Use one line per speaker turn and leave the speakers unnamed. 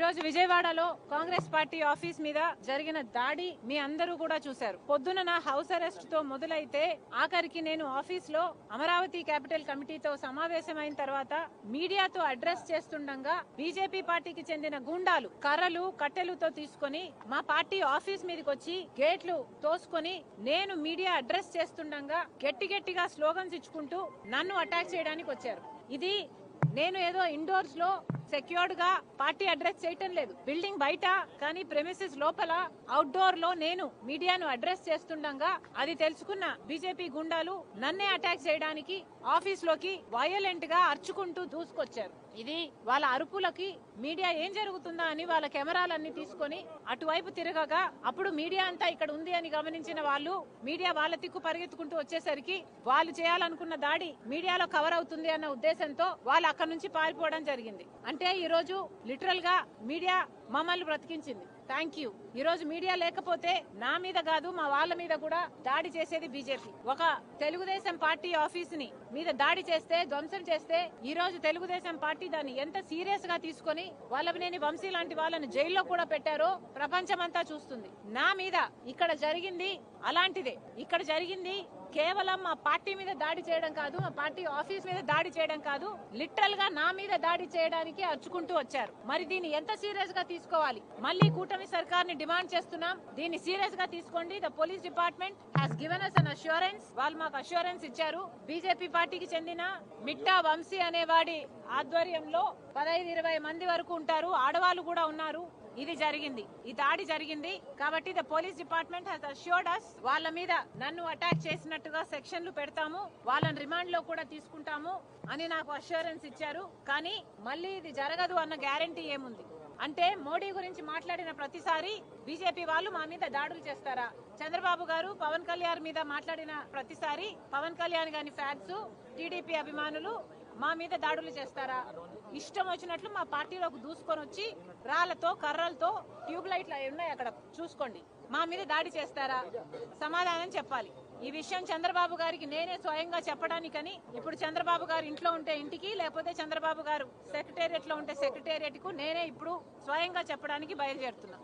రోజు విజయవాడలో Congress party office మీద జరిగిన దాడి మీ అందరూ కూడా చూశారు. పొద్దున నా హౌస్ అరెస్ట్ తో మొదలైతే ఆఖరికి నేను ఆఫీస్ లో అమరావతి క్యాపిటల్ కమిటీతో సమావేశమైన తర్వాత మీడియాతో అడ్రస్ చేస్తుండగా బీజేపీ పార్టీకి చెందిన గుండాలు కర్రలు కట్టెలతో తీసుకొని మా పార్టీ ఆఫీస్ మీదకి వచ్చి గేట్లు తోసుకొని నేను మీడియా అడ్రస్ చేస్తుండగా గట్టిగా స్లోగన్స్ ఇచ్చుకుంటూ నన్ను అటాక్ చేయడానికి వచ్చారు. ఇది నేను ఏదో ఇండోర్స్ లో సెక్యూర్డ్ గా పార్టీ అడ్రస్ చేయటం లేదు. బిల్డింగ్ బయట కానీ ప్రెమిసెస్ లోపల అవుట్డోర్ లో నేను మీడియాను అడ్రస్ చేస్తుండగా అది తెలుసుకున్న బీజేపీ గుండాలు నన్నే అటాక్ చేయడానికి ఆఫీస్ లోకి వయలెంట్ గా అర్చుకుంటూ దూసుకొచ్చారు. ఇది వాళ్ళ అరుపులకి మీడియా ఏం జరుగుతుందా అని వాళ్ళ కెమెరాలన్నీ తీసుకొని అటువైపు తిరగగా అప్పుడు మీడియా అంతా ఇక్కడ ఉంది అని గమనించిన వాళ్ళు మీడియా వాళ్ళ తిక్కు పరిగెత్తుకుంటూ వచ్చేసరికి వాళ్ళు చేయాలనుకున్న దాడి మీడియాలో కవర్ అవుతుంది అన్న ఉద్దేశంతో వాళ్ళు అక్కడ నుంచి పారిపోవడం జరిగింది. అంటే ఈ రోజు లిటరల్ గా మీడియా మమ్మల్ని బ్రతికించింది. Thank you. ఈ రోజు మీడియా లేకపోతే నా మీద కాదు మా వాళ్ళ మీద కూడా దాడి చేసేది బీజేపీ. ఒక తెలుగుదేశం పార్టీ ఆఫీస్ ని మీద దాడి చేస్తే ధ్వంసం చేస్తే ఈ రోజు తెలుగుదేశం పార్టీ దాన్ని ఎంత సీరియస్ గా తీసుకొని వల్లభనేని వంశీ లాంటి వాళ్ళని జైల్లో కూడా పెట్టారో ప్రపంచమంతా చూస్తుంది. నా మీద ఇక్కడ జరిగింది అలాంటిదే. ఇక్కడ జరిగింది కేవలం మా పార్టీ మీద దాడి చేయడం కాదు, మా పార్టీ ఆఫీస్ మీద దాడి చేయడం కాదు, లిటరల్ గా నా మీద దాడి చేయడానికి అర్చుకుంటూ వచ్చారు. మరి దీన్ని ఎంత సీరియస్ గా తీసుకోవాలి? మళ్ళీ కూటమి సర్కార్ ని డిమాండ్ చేస్తున్నాం, దీన్ని సీరియస్ గా తీసుకోండి. The police department has given us an assurance. వాళ్ళు మాకు అష్యూరెన్స్ ఇచ్చారు. బీజేపీ పార్టీకి చెందిన మిట్టా వంశీ అనేవాడి ఆధ్వర్యంలో 15-20 మంది వరకు ఉంటారు, ఆడవాళ్ళు కూడా ఉన్నారు. ఇది జరిగింది, ఈ దాడి జరిగింది కాబట్టి the police department has assured us వాళ్ళ మీద నన్ను అటాక్ చేసినట్టుగా సెక్షన్లు పెడతాము, వాళ్ళని రిమాండ్ లో కూడా తీసుకుంటాము అని నాకు అష్యూరెన్స్ ఇచ్చారు. కానీ మళ్ళీ ఇది జరగదు అన్న గ్యారంటీ ఏముంది? అంటే మోడీ గురించి మాట్లాడిన ప్రతిసారి బీజేపీ వాళ్ళు మా మీద దాడులు చేస్తారా? చంద్రబాబు గారు పవన్ కళ్యాణ్ మీద మాట్లాడిన ప్రతిసారి పవన్ కళ్యాణ్ గారి ఫ్యాన్స్ టీడీపీ అభిమానులు మా మీద దాడులు చేస్తారా? ఇష్టం వచ్చినట్లు మా పార్టీలోకి దూసుకొని వచ్చి రాళ్లతో కర్రలతో ట్యూబ్ లైట్లు ఉన్నాయి అక్కడ చూసుకోండి, మా మీద దాడి చేస్తారా? సమాధానం చెప్పాలి. ఈ విషయం చంద్రబాబు గారికి నేనే స్వయంగా చెప్పడానికని ఇప్పుడు చంద్రబాబు గారు ఇంట్లో ఉంటే ఇంటికి, లేకపోతే చంద్రబాబు గారు సెక్రటేరియట్ లో ఉంటే సెక్రటేరియట్ కు నేనే ఇప్పుడు స్వయంగా చెప్పడానికి బయలుదేరుతున్నా.